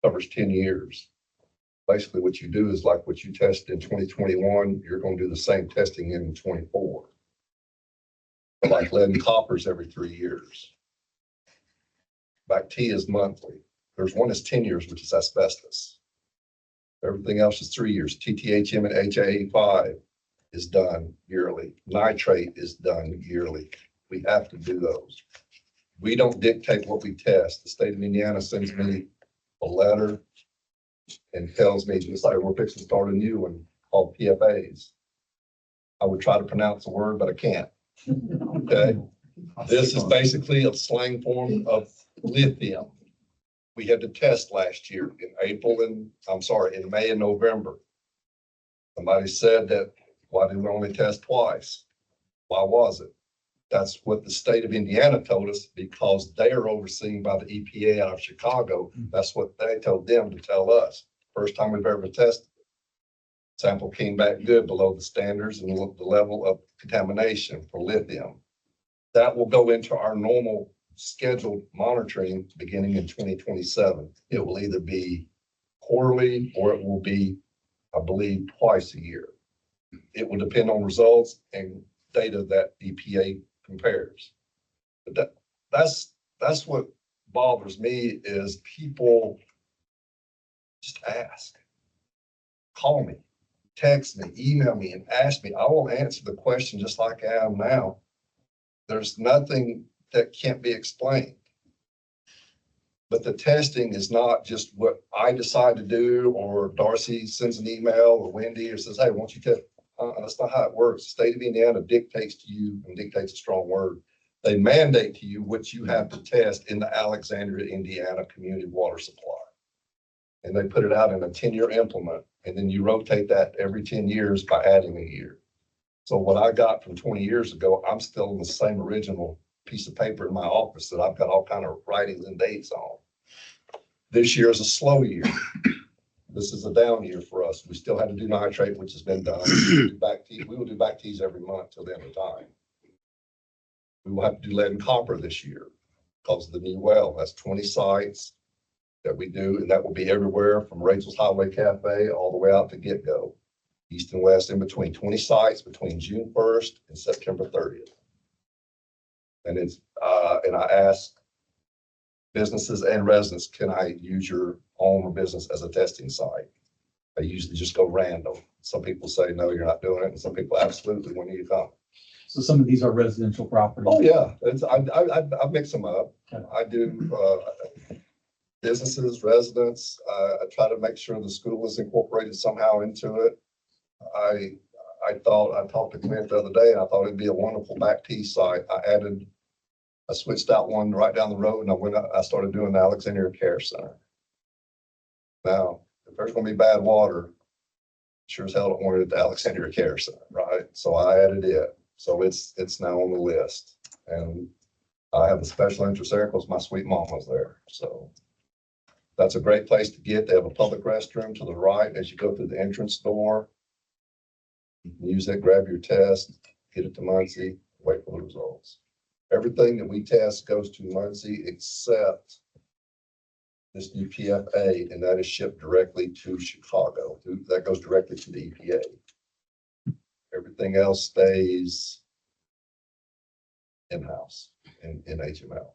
covers 10 years. Basically, what you do is like what you tested in 2021, you're going to do the same testing in 24. But like lead and copper's every 3 years. Back T is monthly. There's one that's 10 years, which is asbestos. Everything else is 3 years. TTHM and HA5 is done yearly. Nitrate is done yearly. We have to do those. We don't dictate what we test. The state of Indiana sends me a letter and tells me, just like we're fixing to start a new one called PFAs. I would try to pronounce the word, but I can't. Okay. This is basically a slang form of lithium. We had to test last year in May and November. Somebody said that, why did we only test twice? Why was it? That's what the state of Indiana told us, because they are overseen by the EPA out of Chicago. That's what they told them to tell us. First time we've ever tested. Sample came back good, below the standards and the level of contamination for lithium. That will go into our normal scheduled monitoring beginning in 2027. It will either be quarterly or it will be, I believe, twice a year. It will depend on results and data that EPA compares. But that's what bothers me is people just ask, call me, text me, email me, and ask me. I will answer the question just like I am now. There's nothing that can't be explained. But the testing is not just what I decide to do, or Darcy sends an email, or Wendy, or says, hey, won't you test? That's not how it works. The state of Indiana dictates to you, and dictates a strong word. They mandate to you what you have to test in the Alexandria, Indiana community water supply. And they put it out in a 10-year implement, and then you rotate that every 10 years by adding a year. So what I got from 20 years ago, I'm still in the same original piece of paper in my office that I've got all kind of writings and dates on. This year is a slow year. This is a down year for us. We still had to do nitrate, which has been done. We will do back tees every month till the end of time. We will have to do lead and copper this year because of the new well. That's 20 sites that we do, and that will be everywhere from Rachel's Highway Cafe all the way out to Get Go, east and west, in between. 20 sites between June 1st and September 30th. And and I asked businesses and residents, can I use your home or business as a testing site? I usually just go random. Some people say, no, you're not doing it. And some people absolutely want you to come. So some of these are residential properties. Oh, yeah. I mix them up. Okay. I do businesses, residents. I try to make sure the school is incorporated somehow into it. I talked to Clint the other day, and I thought it'd be a wonderful back tee site. I switched out one right down the road, and I started doing the Alexandria Care Center. Now, if there's gonna be bad water, sure as hell don't want it at the Alexandria Care Center, right? So I added it. So it's now on the list. And I have a special interest there because my sweet mama's there. So that's a great place to get. They have a public restroom to the right as you go through the entrance door. You can use that, grab your test, get it to Muncie, wait for the results. Everything that we test goes to Muncie except this new PFA, and that is shipped directly to Chicago. That goes directly to the EPA. Everything else stays in-house in HML.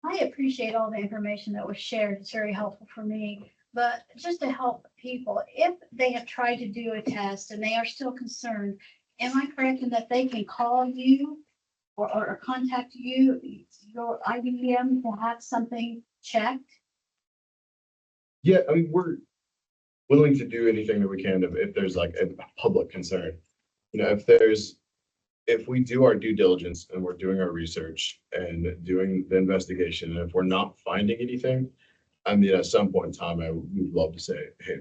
I appreciate all the information that was shared. It's very helpful for me. But just to help people, if they have tried to do a test and they are still concerned, am I correct in that they can call you or contact you, your IBM, to have something checked? Yeah, I mean, we're willing to do anything that we can if there's like a public concern. You know, if we do our due diligence and we're doing our research and doing the investigation, and if we're not finding anything, I mean, at some point in time, we would love to say, hey,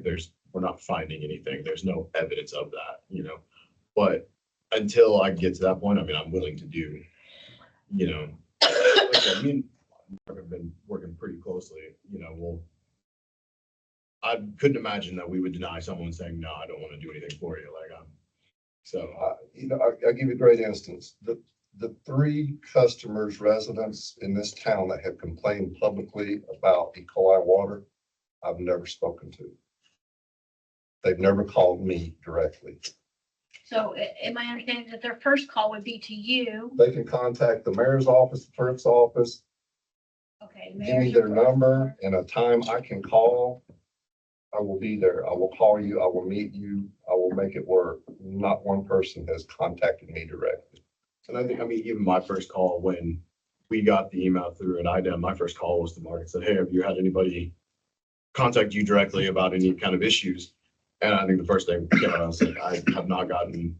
we're not finding anything. There's no evidence of that, you know. But until I get to that point, I mean, I'm willing to do, you know, like I mean, I've been working pretty closely, you know, I couldn't imagine that we would deny someone saying, no, I don't want to do anything for you. Like, I'll give you a great instance. The 3 customers, residents in this town that have complained publicly about E. coli water, I've never spoken to. They've never called me directly. So am I understanding that their first call would be to you? They can contact the mayor's office, the clerk's office, Okay. give me their number and a time I can call. I will be there. I will call you. I will meet you. I will make it work. Not one person has contacted me directly. And I think, I mean, even my first call when we got the email through an IDEM, my first call was to Mark and said, hey, have you had anybody contact you directly about any kind of issues? And I think the first thing came out, I was like, I have not gotten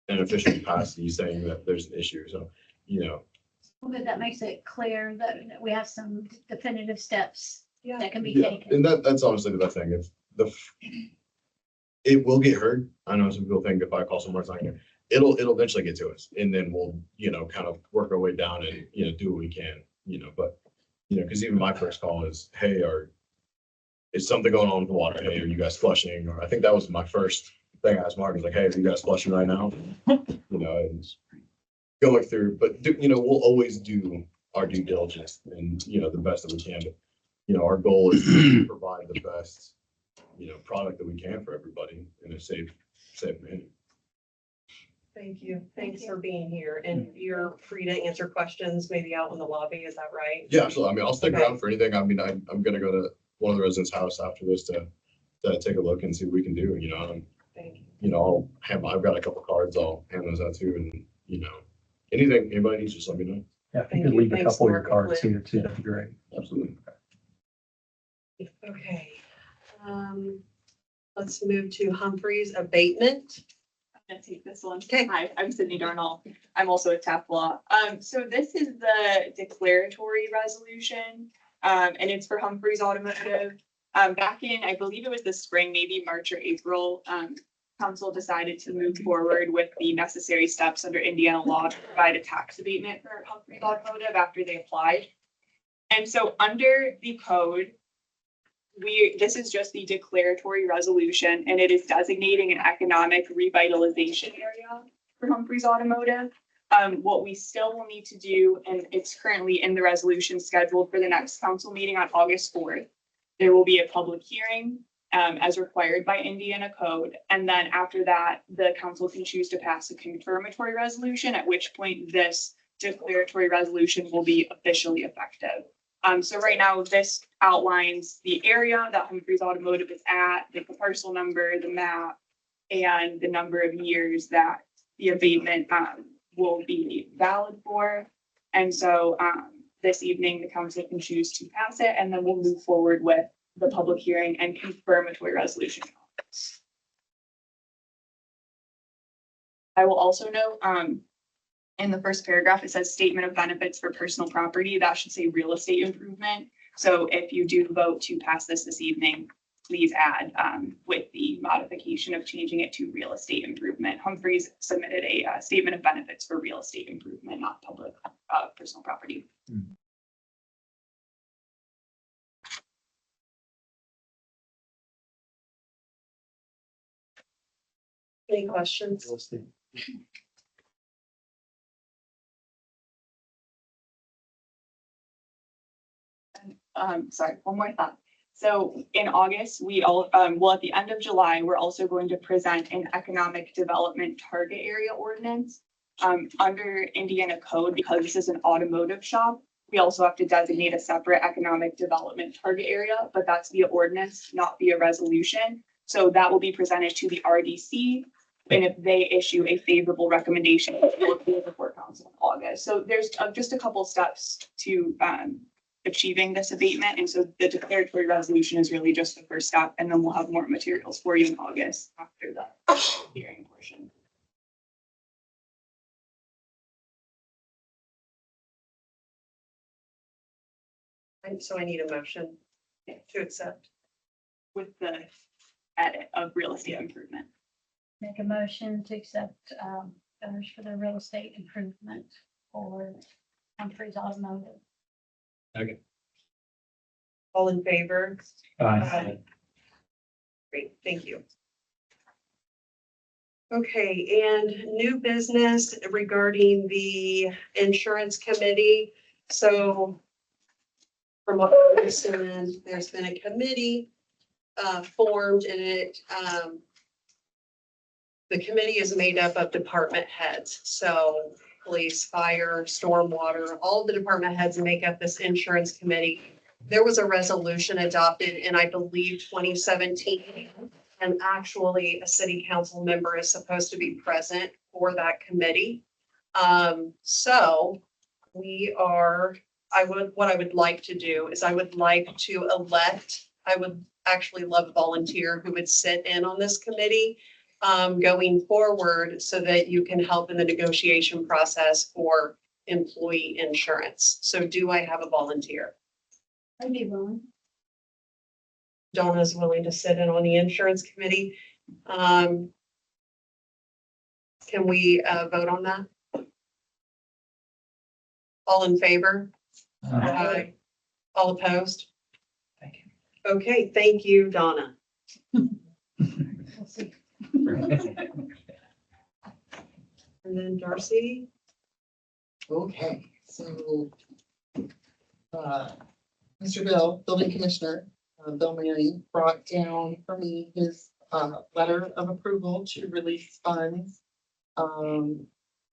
an official capacity saying that there's an issue. So, you know, But that makes it clear that we have some definitive steps that can be yeah, taken. and that's honestly the best thing. If it will get heard. I know some people think if I call somewhere, it's not gonna, it'll eventually get to us. And then we'll, you know, kind of work our way down and, you know, do what we can, you know, but, you know, because even my first call is, hey, is something going on with the water? Hey, are you guys flushing? Or I think that was my first thing I asked Mark, was like, hey, are you guys flushing right now? You know, and going through, but you know, we'll always do our due diligence and, you know, the best that we can. But, you know, our goal is to provide the best, you know, product that we can for everybody in a safe manner. Thank you. Thanks you. for being here. And you're free to answer questions maybe out in the lobby. Is that right? Yeah, absolutely. I mean, I'll stick Okay. around for anything. I mean, I'm gonna go to one of the residents' house after this to take a look and see what we can do, you know, and, Thank you. you know, I've got a couple cards, I'll hand those out too, and, you know, anything anybody needs, just let me know. Yeah, if Thank you could you. leave a Thanks, couple of your Mark and cards Lynn. here too, that'd be great. Absolutely. Okay. Let's move to Humphreys abatement. I'm gonna take this one. Okay. Hi, I'm Sydney Darnall. I'm also at TAP Law. So this is the declaratory resolution, and it's for Humphreys Automotive. Back in, I believe it was the spring, maybe March or April, council decided to move forward with the necessary steps under Indiana law to provide a tax abatement for Humphreys Automotive after they applied. And so under the code, this is just the declaratory resolution, and it is designating an economic revitalization area for Humphreys Automotive. What we still will need to do, and it's currently in the resolution scheduled for the next council meeting on August 4th. There will be a public hearing as required by Indiana code. And then after that, the council can choose to pass a confirmatory resolution, at which point this declaratory resolution will be officially effective. So right now, this outlines the area that Humphreys Automotive is at, the parcel number, the map, and the number of years that the abatement will be valid for. And so this evening, the council can choose to pass it, and then we'll move forward with the public hearing and confirmatory resolution. I will also note, in the first paragraph, it says statement of benefits for personal property. That should say real estate improvement. So if you do vote to pass this evening, please add with the modification of changing it to real estate improvement. Humphreys submitted a statement of benefits for real estate improvement, not public personal property. Any questions? Sorry, one more thought. So in August, we all, well, at the end of July, we're also going to present an economic development target area ordinance. Under Indiana code, because this is an automotive shop, we also have to designate a separate economic development target area, but that's via ordinance, not via resolution. So that will be presented to the RDC. And if they issue a favorable recommendation, it will appeal before council in August. So there's just a couple steps to achieving this abatement. And so the declaratory resolution is really just the first step, and then we'll have more materials for you in August after the hearing portion. So I need a motion to accept. With the edit of real estate improvement. Make a motion to accept owners for the real estate improvement for Humphreys Automotive. Okay. All in favor? Aye. Great, thank you. Okay, and new business regarding the insurance committee. So from what I understand, there's been a committee formed, and it the committee is made up of department heads. So police, fire, stormwater, all of the department heads make up this insurance committee. There was a resolution adopted in, I believe, 2017. And actually, a city council member is supposed to be present for that committee. So we are, what I would like to do is I would like to elect, I would actually love a volunteer who would sit in on this committee going forward so that you can help in the negotiation process for employee insurance. So do I have a volunteer? I'd be willing. Donna is willing to sit in on the insurance committee. Can we vote on that? All in favor? Aye. All opposed? Thank you. Okay, thank you, Donna. We'll see. And then Darcy? Okay, so, Mr. Bill, building commissioner, Bill Manning brought down for me his, letter of approval to release funds,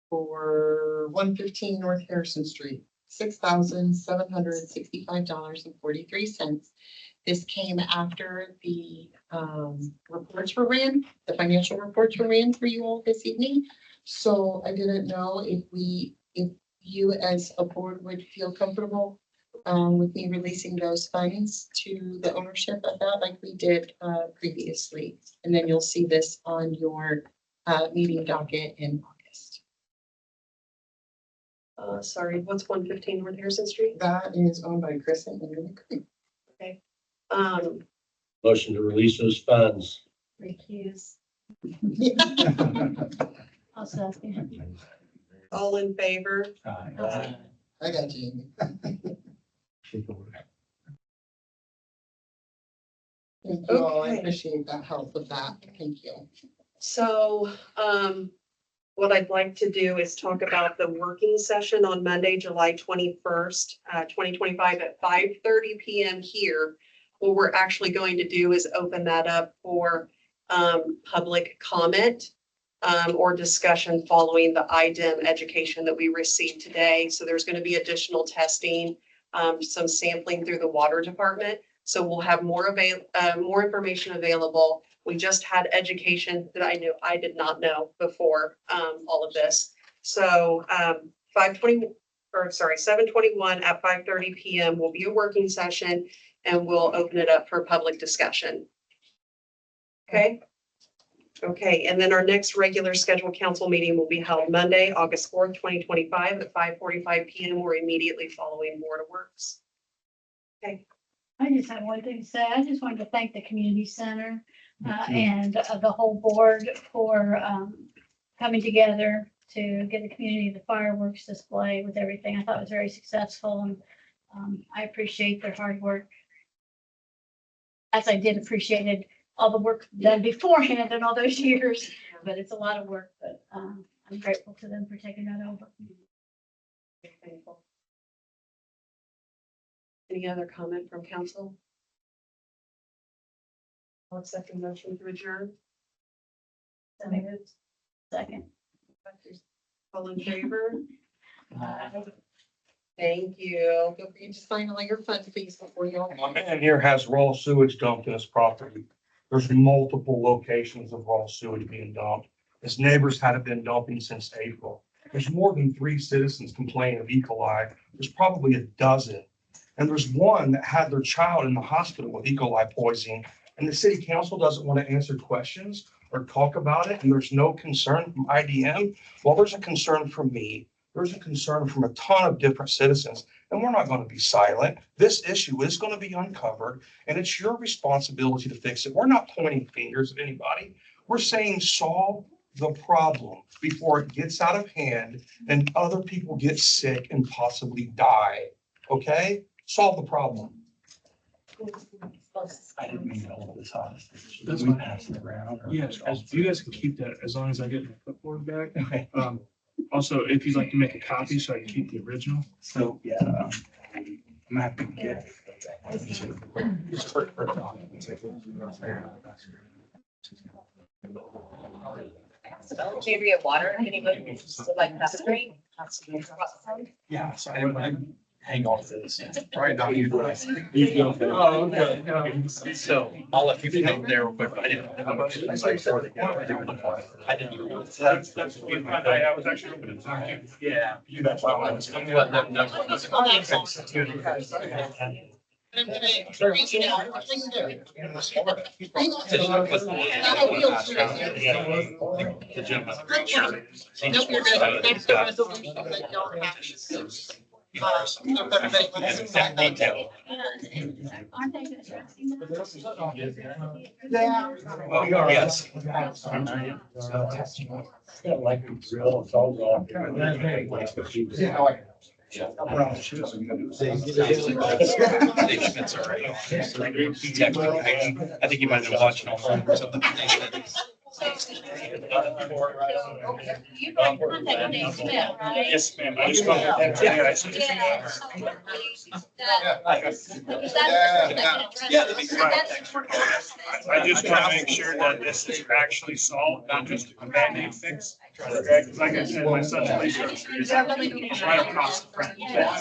for 115 North Harrison Street, $6,765.43. This came after the, reports were ran, the financial reports were ran for you all this evening. So I didn't know if you as a board would feel comfortable with me releasing those funds to the ownership of that like we did previously. And then you'll see this on your meeting docket in August. Sorry, what's 115 North Harrison Street? That is owned by Chris and Aaron McCree. Okay. Motion to release those funds. Recuse. I'll second. All in favor? Aye. I got Jamie. Thank you all. I Okay. appreciate that help with that. Thank you. So, what I'd like to do is talk about the working session on Monday, July 21st, 2025 at 5:30 PM here. What we're actually going to do is open that up for, public comment, or discussion following the IDEM education that we received today. So there's going to be additional testing, some sampling through the water department. So we'll have more information available. We just had education that I did not know before, all of this. So, 7:21 at 5:30 PM will be a working session and we'll open it up for public discussion. Okay? Okay, and then our next regular scheduled council meeting will be held Monday, August 4th, 2025 at 5:45 PM or immediately following Board of Works. Okay. I just have one thing to say. I just wanted to thank the community center and the whole board for coming together to get the community the fireworks display with everything. I thought it was very successful and I appreciate their hard work. As I did appreciated all the work done beforehand in all those years, but it's a lot of work, but I'm grateful to them for taking that over. Thankful. Any other comment from council? I'll accept a motion to adjourn. Second. All in favor? Aye. Thank you. Feel free to sign all your fund fees before you all. My man here has raw sewage dumped in his property. There's multiple locations of raw sewage being dumped. His neighbors hadn't been dumping since April. There's more than 3 citizens complaining of E. coli. There's probably a dozen. And there's one that had their child in the hospital with E. coli poisoning. And the city council doesn't want to answer questions or talk about it. And there's no concern from IDM. Well, there's a concern from me. There's a concern from a ton of different citizens. And we're not going to be silent. This issue is going to be uncovered. And it's your responsibility to fix it. We're not pointing fingers at anybody. We're saying solve the problem before it gets out of hand and other people get sick and possibly die. Okay? Solve the problem. I didn't mean to hold this hostage. That's We fine. passed it around. or- Yeah, as you guys can keep that as long as I get my clipboard back. Okay. Also, if you'd like to make a copy so I can keep the original. So, yeah, I'm gonna have to get. Just for it on. Alexandria water, anybody would like that drink? Yeah, so I hang on to this. Right now, you. Oh, okay. So I'll let you know there real quick. But I didn't. How much? I didn't. Even That's, I was actually hoping to talk to you. Yeah. You know, I was gonna let them know. The gentleman. Detail. Aren't they addressing Yes. Like a drill, it's all gone. Dave Schmidt's already on. So he texted me. I think you might have been watching online or something. You might contact Dave Smith, right? Yes, ma'am. I just want to. Yeah. I sent you an email. Yeah, that'd be great. I just want to make sure that this is actually solved, not just a Band-Aid fix. Okay, 'cause like I said, my son's research is right across the front. Yeah.